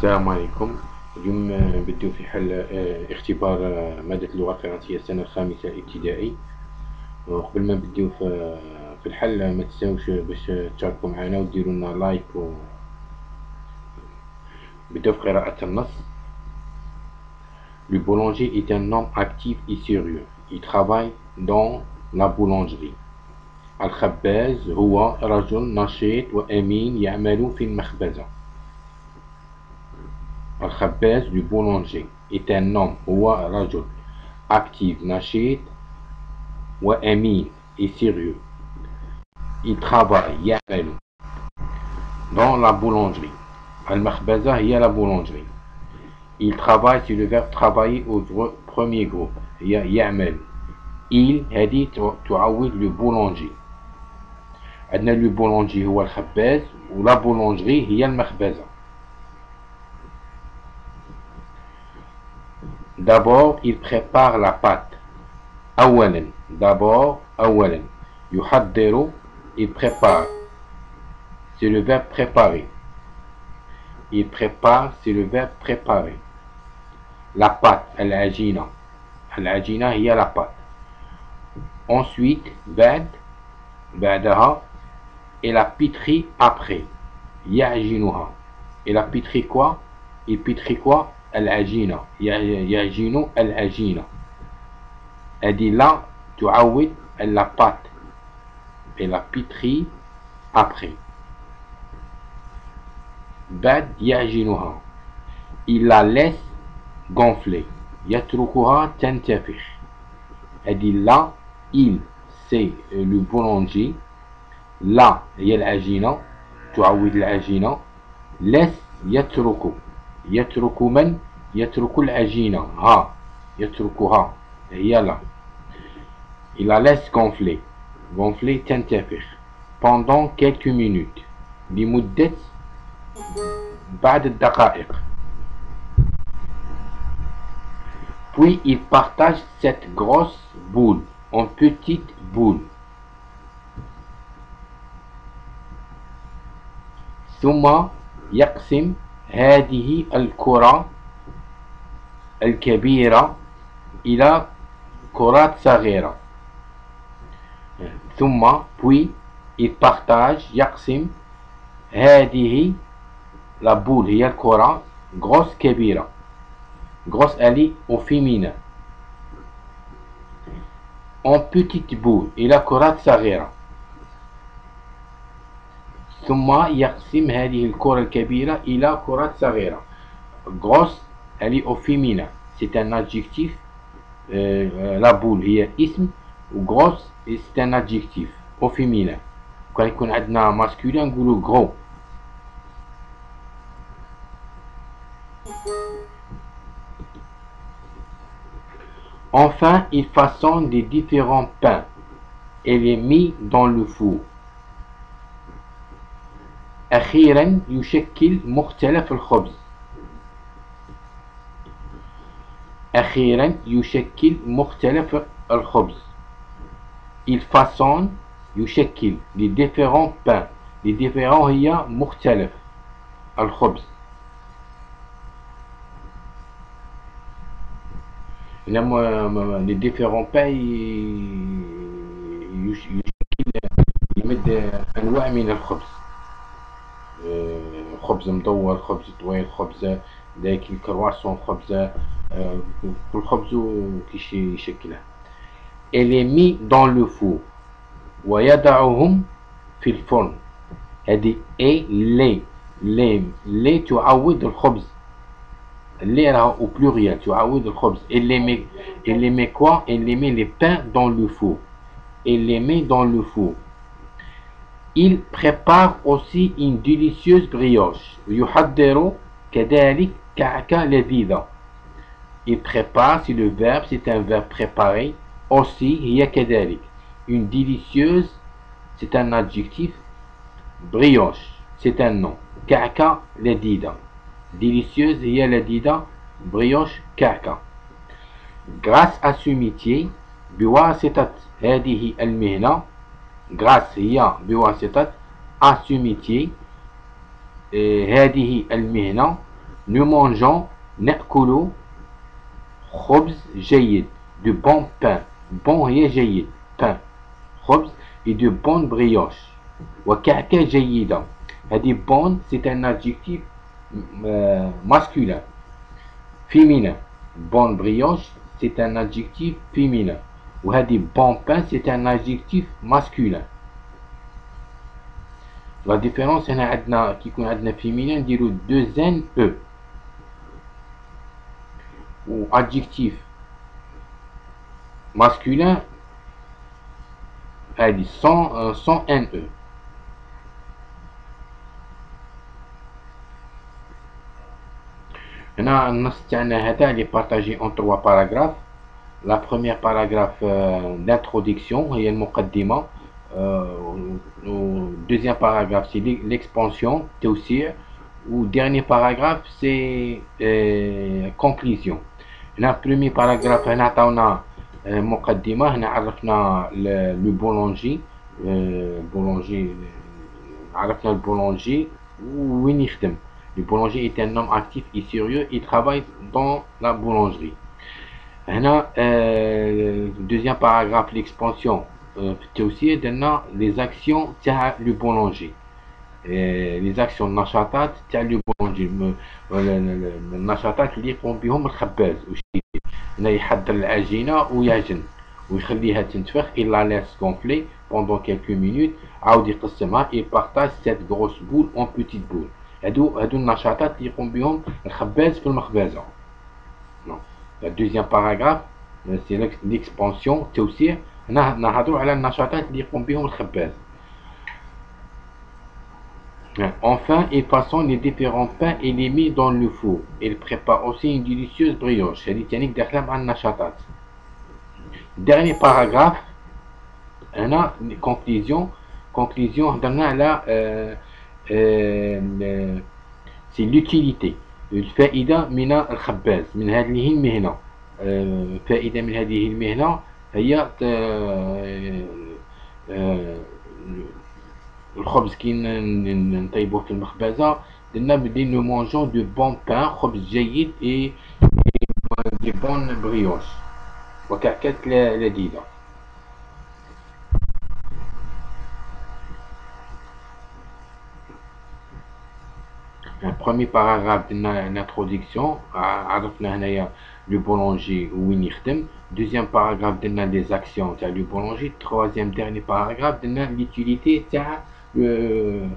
السلام عليكم. اليوم نبدأ في حل اختبار مادة اللغة الفرنسية السنة الخامسة ابتدائي. وقبل ما نبدأو في الحل ما تنساوش باش تشاركوا معنا وديروا لنا لايك نبداو في قراءة النص. Le boulanger est un homme actif et sérieux. Il travaille dans la boulangerie. الخباز هو رجل نشيط وأمين يعمل في المخبزة. الخباز du boulanger est un homme هو رجل actif نشيط وأمين et sérieux. Il travaille يعمل dans la boulangerie. المخبزة هي la boulangerie. Il travaille c'est le verbe travailler au premier groupe هي يعمل. Il هذه تعوض le boulanger. عندنا le boulanger هو الخباز و la boulangerie هي المخبزة. D'abord, il prépare la pâte. أولا أولا يحضر il prépare c'est le verbe préparer. Il prépare c'est le verbe préparer. La pâte العجينة هي la pâte. Ensuite بعدها et la pétrit après يعجنها. Et la pétrit quoi? Il pétrit quoi? العجينة يعجن العجينة. هذه لا تعوض la pâte et la pétrit après. بعد يعجنها il la laisse gonfler يتركها تنتفخ. هذه لا il c'est le boulanger. لا هي العجينة تعوض العجينة. laisse يترك من؟ يترك العجينة. ها يتركها هي لا. Il la laisse gonfler تنتفخ pendant quelques minutes لمدة بعد الدقائق. Puis il partage cette grosse boule en petites boules. ثم يقسم هذه الكرة الكبيرة إلى كرات صغيرة. ثم puis il partage يقسم هذه la boule هي الكرة grosse كبيرة. grosse elle au féminin. en petite boule إلى كرات صغيرة. ثم يقسم هذه الكرة الكبيرة إلى كرات صغيرة. grosse elle est au féminin. c'est un adjectif. la boule هي اسم و grosse c'est un adjectif au féminin. quand يكون عندنا masculin نقولو gros. Enfin, il façonne des différents pains et les met dans le four. أخيرا يشكل مختلف الخبز. أخيرا يشكل مختلف الخبز. Il façonne يشكل les différents pains. les différents هي مختلف الخبز. les différents pains يمد أنواع من الخبز. خبز مدور خبز طويل خبز داك الكرواسون خبز كل خبز كيش يشكلها. et les met dans le four ويضعهم في الفرن. هذه et les تعوض الخبز. les راهو au pluriel تعوض الخبز. et les met quoi? et les met les pains dans le four. et les met dans le four. Il prépare aussi une délicieuse brioche. يحضر كذلك كعكة لذيذة. Il prépare c'est le verbe, c'est un verbe préparer. aussi هي كذلك. une délicieuse c'est un adjectif. brioche c'est un nom. كعكة لذيذة. délicieuse هي لذيذة. brioche كعكة. grâce à ce métier بواسطة هذه المهنة. grâce هي بواسطة à ce métier هذه المهنة nous mangeons نأكل خبز جيد, de bon pain. Bon هي جيد, pain, خبز, et de bonne brioche. وكعكة جيدة. هذه bonne c'est un adjectif masculin, féminin. Bonne brioche c'est un adjectif féminin. وهذه bon pain c'est un adjectif masculin. La différence هنا عندنا كي يكون عندنا féminin نديرو 2 n e, ou adjectif masculin هذه sans n e. هنا النص تاعنا هذا اللي partagé en 3 paragraphes. La première paragraphe d'introduction هي المقدمة. Deuxième paragraphe c'est l'expansion, توسيع. Ou dernier paragraphe c'est conclusion. هنا premier paragraphe هنا عطاونا مقدمة. هنا عرفنا le boulanger, عرفنا le boulanger وين يخدم. Le boulanger est un homme actif et sérieux, il travaille dans la boulangerie. هنا deuxième paragraphe l'expansion توسيع درنا les actions تاع le boulanger, les actions النشاطات تاع le boulanger, النشاطات اللي يقوم بهم الخباز. هنا يحضر العجينة ويعجن ويخليها تنتفخ, il la laisse gonfler pendant quelques minutes, عاود يقسمها, il partage cette grosse boule en petites boules. هادو النشاطات اللي يقوم بهم الخباز في المخبزة. Le deuxième paragraphe c'est l'expansion توسيع. هنا نهضروا على النشاطات اللي يقوم بهم الخباز. Enfin, il façonne les différents pains et les met dans le four. Il prépare aussi une délicieuse brioche. هذه تانيك داخله مع النشاطات. Dernier paragraphe هنا conclusion هضرنا على c'est l'utilité, الفائدة من الخباز, من هذه المهنة. فائدة من هذه المهنة هي الخبز كي نطيبوه في المخبزة درنا بلي نو مونجون دو بون بان, خبز جيد, et دي بون بريوش, وكعكات لذيذة. Premier paragraphe d'une introduction, عرفنا هنايا le boulanger وين يخدم. Deuxième paragraphe درنا des actions تاع le boulanger. Troisième dernier paragraphe درنا l'utilité تاع le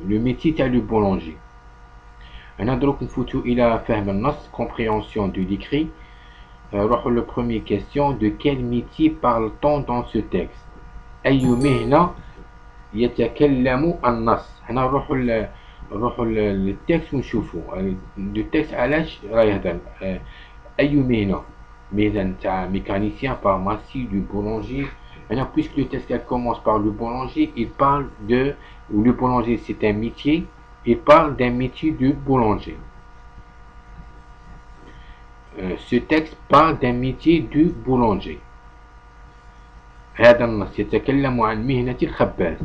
métier تاع le boulanger. هنا دروك نفوتو إلى فهم النص, compréhension de l'écrit. نروحو le premier question, de quel métier parle-t-on dans ce texte? أي مهنة يتكلم النص. هنا نروحو للتكست ونشوفو التكست علاش راه يهضر. أي مهنة تاع mécanicien, pharmacie, du boulanger. Maintenant, puisque le texte commence par le boulanger, il parle de, ou le boulanger c'est un métier, il parle d'un métier de boulanger. Ce texte parle d'un métier de boulanger. هذا النص يتكلم عن مهنة الخباز.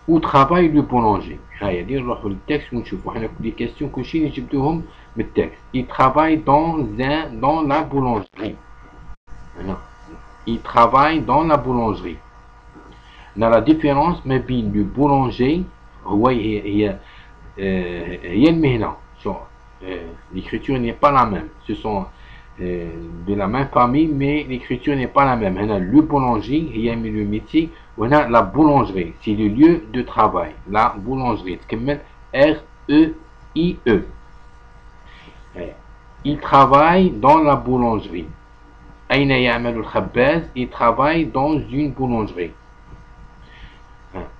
Où travaille le boulanger. هيا دي نروحو للتكست ونشوفو حنا لي كيسيون كلشي نجبدوهم من التكست. Il travaille dans la boulangerie. Il travaille dans la boulangerie. هنا la différence ما بين le boulanger هي المهنة. L'écriture n'est pas la même. Ce sont de la même famille, mais l'écriture n'est pas la même. Le boulanger, il y a le métier. On a la boulangerie, c'est le lieu de travail. La boulangerie, R-E-I-E. Il travaille dans la boulangerie. أين يعمل الخباز? Il travaille dans une boulangerie.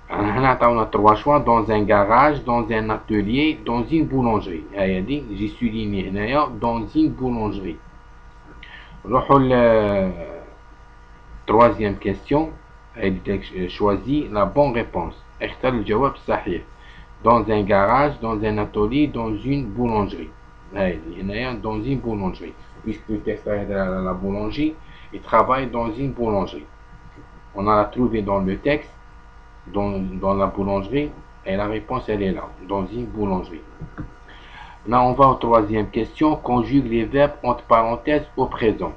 هنا عطاونا 3 choix, dans un garage, dans un atelier, dans une boulangerie. j'ai souligné هنايا dans une boulangerie. نروحو ل troisième question. Choisis la bonne réponse. اختر الجواب الصحيح. Dans un garage, dans un atelier, dans une boulangerie. Dans une boulangerie. Puisque le texte est dans la boulangerie, il travaille dans une boulangerie. On a trouvé dans le texte, dans la boulangerie, et la réponse elle est là, dans une boulangerie. Là, on va aux troisième question. Conjugue les verbes entre parenthèses au présent.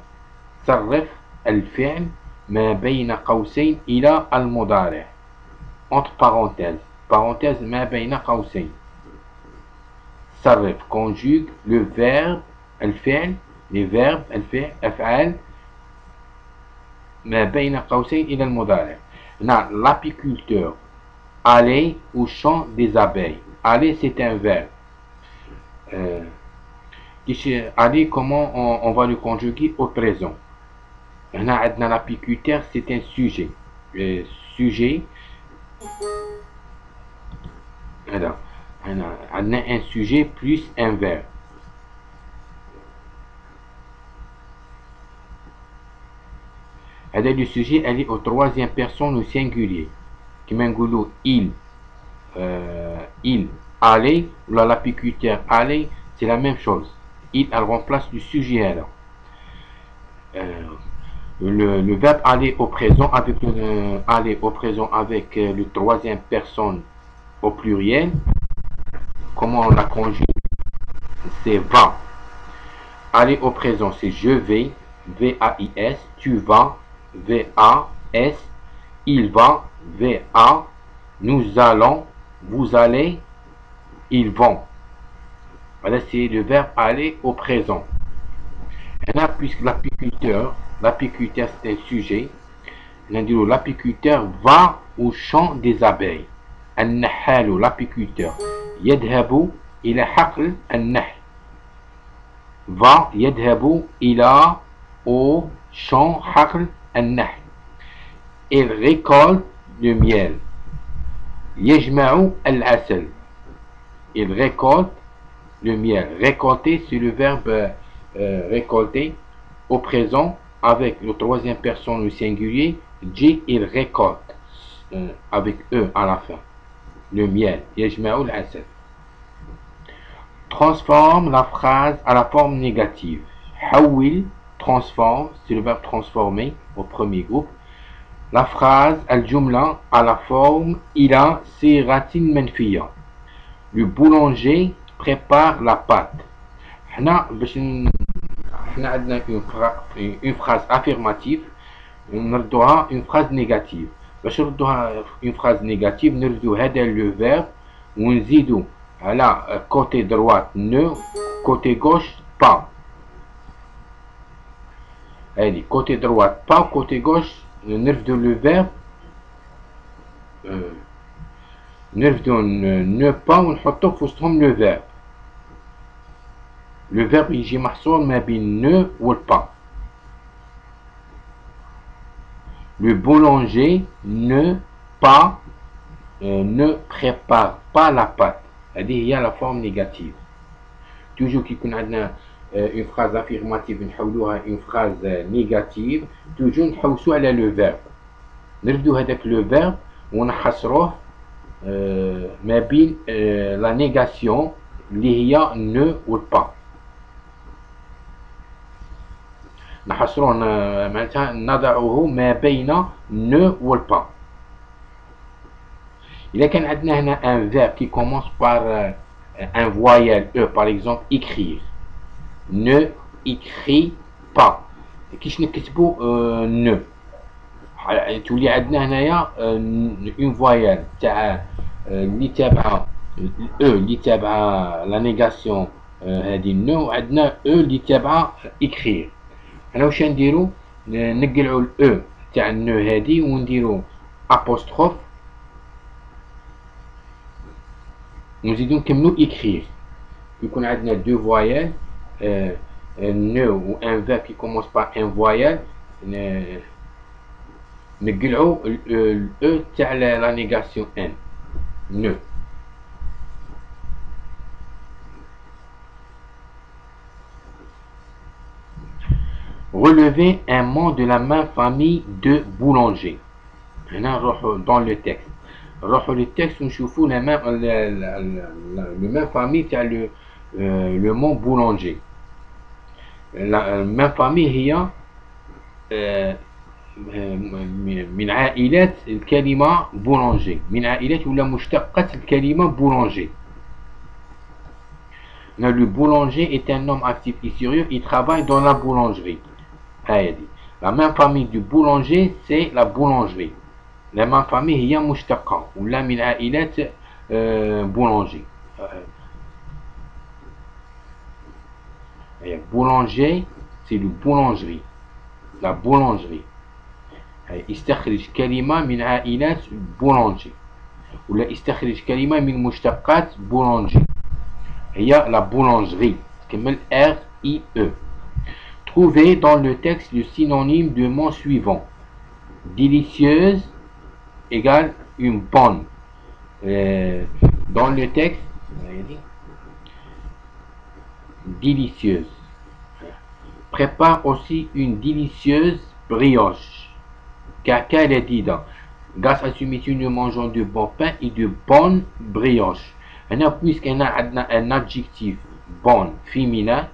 صرف الفعل ما بين قوسين إلى المضارع. Entre parenthèses. Parenthèse ما بين قوسين. صرف conjugue le verbe الفعل, les verbes الفعل أفعال ما بين قوسين إلى المضارع. Là, l'apiculteur. Aller au champ des abeilles. Aller, c'est un verbe. Aller, comment on va le conjuguer au présent? L'apiculteur, c'est un sujet. Le sujet. Alors, on a un sujet plus un verbe. Le sujet, elle est au troisième personne au singulier. Qui m'engoulo il allait, ou l'apiculteur allait, c'est la même chose. Il, elle remplace le sujet alors. Le verbe aller au présent avec le troisième personne au pluriel. Comment on la conjugue? C'est va. Aller au présent, c'est je vais, V-A-I-S, tu vas, V-A-S, il va, V-A, nous allons, vous allez, ils vont. Voilà, c'est le verbe aller au présent. Et là, puisque l'apiculteur c'est un sujet, l'apiculteur va au champ des abeilles. النحال, l'apiculteur. يذهب إلى حقل النحل. Va, يذهب إلى au champ حقل النحل. Il récolte le miel. يجمع العسل. Il récolte le miel. Récolter, c'est le verbe récolter au présent avec le troisième personne au singulier. J, il récolte avec E à la fin. Le miel. يجمع العسل. Transforme la phrase à la forme négative. حول, transforme, c'est le verbe transformer au premier groupe. La phrase الجملة à la forme إلى صيغة منفية. Le boulanger prépare la pâte. حنا عندنا une phrase affirmative نردوها une phrase négative. باش نردوها une phrase négative نردو هذا le verbe ونزيدو على côté droite ne, côté gauche pas. Allez, côté droite pas, côté gauche نرفدو le verbe نرفدو ne pas ونحطو في وسطهم le verbe. Le verbe يجي محصور ما بين ne و pas. Le boulanger ne prépare pas la pâte. هذه هي la forme négative. Toujours كي يكون عندنا une phrase affirmative نحولوها une phrase négative, toujours نحوسو على le verbe. نرفدو هذاك le verbe ونحصروه ما بين la négation اللي هي ne و pas. نحصروه معناتها نضعه ما بين ne و pas. إذا كان عندنا هنا un verbe qui commence par un voyelle E, par exemple écrire. Ne écrit pas. كيش نكتبو ne. تولي عندنا هنايا une voyelle تاع اللي تابعة E اللي تابعة la négation هذه ne, وعندنا E اللي تابعة écrire. هنا واش نديرو؟ نقلعو ال E تاع ne هذه ونديرو apostrophe ونزيدو نكملو écrire. يكون عندنا deux voyelles ne ou un verbe qui commence par un voyelle نقلعو ال E تاع la négation N ne. Relever un mot de la même famille de boulanger. هنا نروحو dans le texte. نروحو للتكست ونشوفو le même famille تاع le mot boulanger. La même famille هي من عائلات الكلمة boulanger. من عائلات ولا مشتقة الكلمة boulanger. Le boulanger est un homme actif et sérieux, il travaille dans la boulangerie. La même famille du boulanger, c'est la boulangerie. La même famille, il y a مشتقة ولا من عائلات boulanger. Boulanger, c'est le boulangerie. La boulangerie. يستخرج كلمة من عائلات boulanger. ولا يستخرج كلمة من مشتقات boulanger. Il y a la boulangerie. كمل R-I-E. Trouvez dans le texte le synonyme du mot suivant. Délicieuse égale une bonne. Dans le texte, délicieuse. Prépare aussi une délicieuse brioche. Caca est dit dans. Grâce à ce métier, nous mangeons de bon pain et de bonnes brioches. Puisqu'on a un adjectif bon féminin,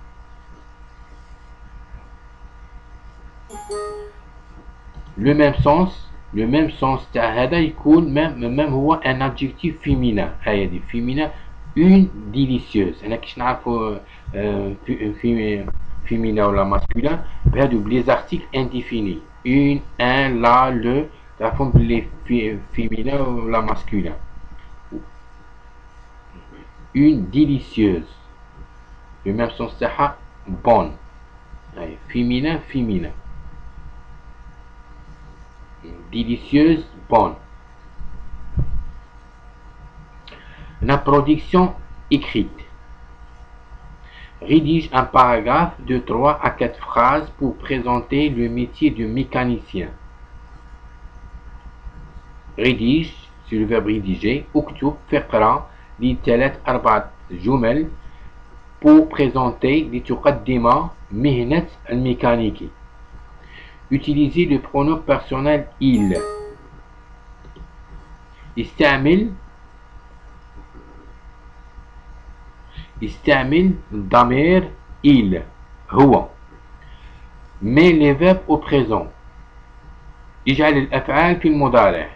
le même sens هذا يكون même هو un adjectif féminin. هذه féminin une délicieuse. أنا كيش نعرفوا féminin ولا masculin بهذو les articles indéfinis une, un, la, le تعرفون باللي féminin ولا masculin. Une délicieuse. Le même sens تاعها bonne. Féminin féminin. Délicieuse, bonne. La production écrite. Rédige un paragraphe de 3 à 4 phrases pour présenter le métier de mécanicien. Rédige, c'est le verbe rédiger. اكتب فقرة لثلاث أربعة جمل pour présenter لتقدم مهنة الميكانيكي. Utilisez le pronom personnel il. استعمل ضمير il هو. Mets les verbes au présent. اجعل الأفعال في المضارع.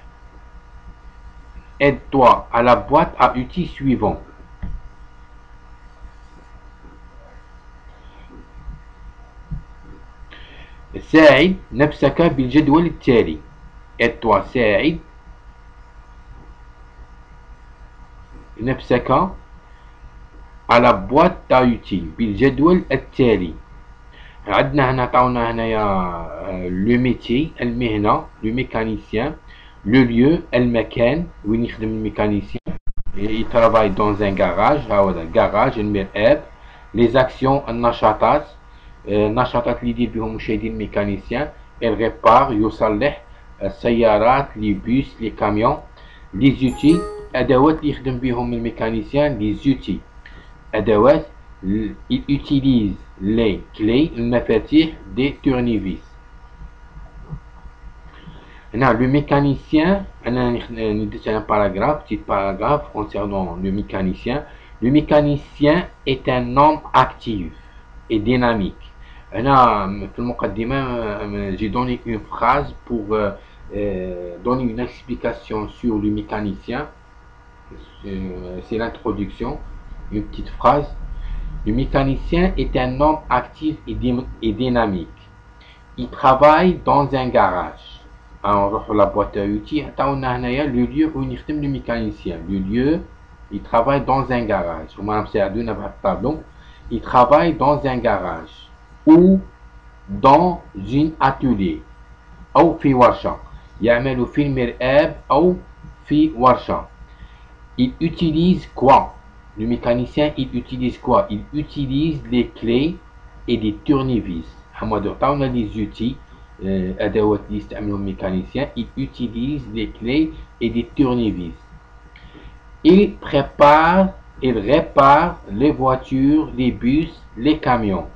Aide-toi à la boîte à outils suivants. ساعد نفسك بالجدول التالي. Aide-toi, ساعد نفسك à la boîte à outils بالجدول التالي. عندنا هنا عطاونا هنايا لو ميتي المهنة لو ميكانيسيان لو ليو المكان وين يخدم الميكانيسيان. Il travaille dans un garage. ها هو الجراج المرآب. Les actions النشاطات النشاطات اللي يدير بهم مشاهدين الميكانيسيان. Elle répare يصلح السيارات لي بوس لي كاميون. Les outils أدوات اللي يخدم بهم الميكانيسيان. Les outils أدوات. Il utilise les clés المفاتيح des tournevis. هنا le mécanicien أنا نديت un paragraphe petit paragraphe concernant le mécanicien. Le mécanicien est un homme actif et dynamique. هنا في المقدمة j'ai donné une phrase pour donner une explication sur le mécanicien. C'est l'introduction, une petite phrase. Le mécanicien est un homme actif et dynamique. Il travaille dans un garage. Alors, la boîte à outils, le lieu où il le mécanicien. Le lieu, il travaille dans un garage. Il travaille dans un garage ou dans un atelier. أو في ورشة. يعمل في المرآب أو في ورشة. Il utilise quoi? Le mécanicien, il utilise quoi? Il utilise les clés et des tournevis. On a les outils, أدوات اللي يستعملهم الميكانيسيان. Il utilise les clés et des tournevis. Il prépare, il répare les voitures, les bus, les camions.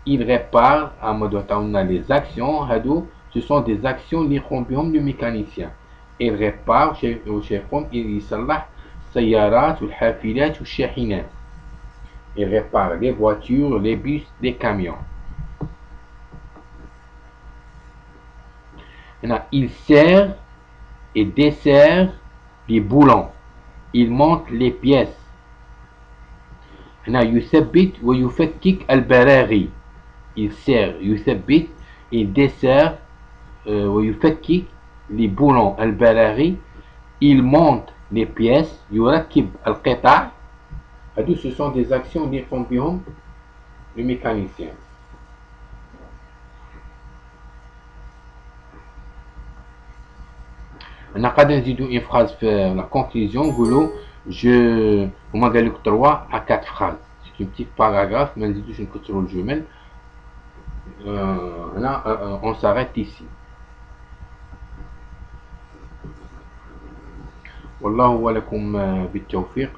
Il répare, on a les actions, ce sont des actions اللي يقوم بهم le mécanicien. Il répare, il يصلح السيارات والحافلات والشاحنات. Il répare les voitures, les bus, les camions. Il sert et dessert les boulons. Il monte les pièces. هنا يثبت ويفكك البراغي. Il sert يثبت il dessert ويفكك les boulons البراغي. Il monte les pièces يركب القطع. Ce sont des actions اللي يقوم بهم le mécanicien. On a قاعدين نزيدو une phrase في la conclusion نقولو je هما قال لك 3 à 4 phrases. C'est une petite paragraphe ما نزيدوش نكثروا الجمل. هنا on s'arrête ici. والله ولكم بالتوفيق،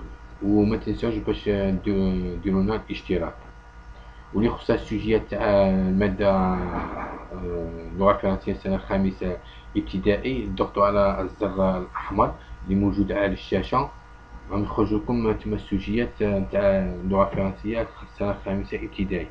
وما تنساوش باش ديروا لنا الاشتراك. واللي يخص السوجيات تاع المادة اللغة الفرنسية السنة الخامسة ابتدائي، ضغطوا على الزر الأحمر اللي موجود على الشاشة، راهم يخرجوا لكم تما السوجيات تاع اللغة الفرنسية السنة الخامسة ابتدائي.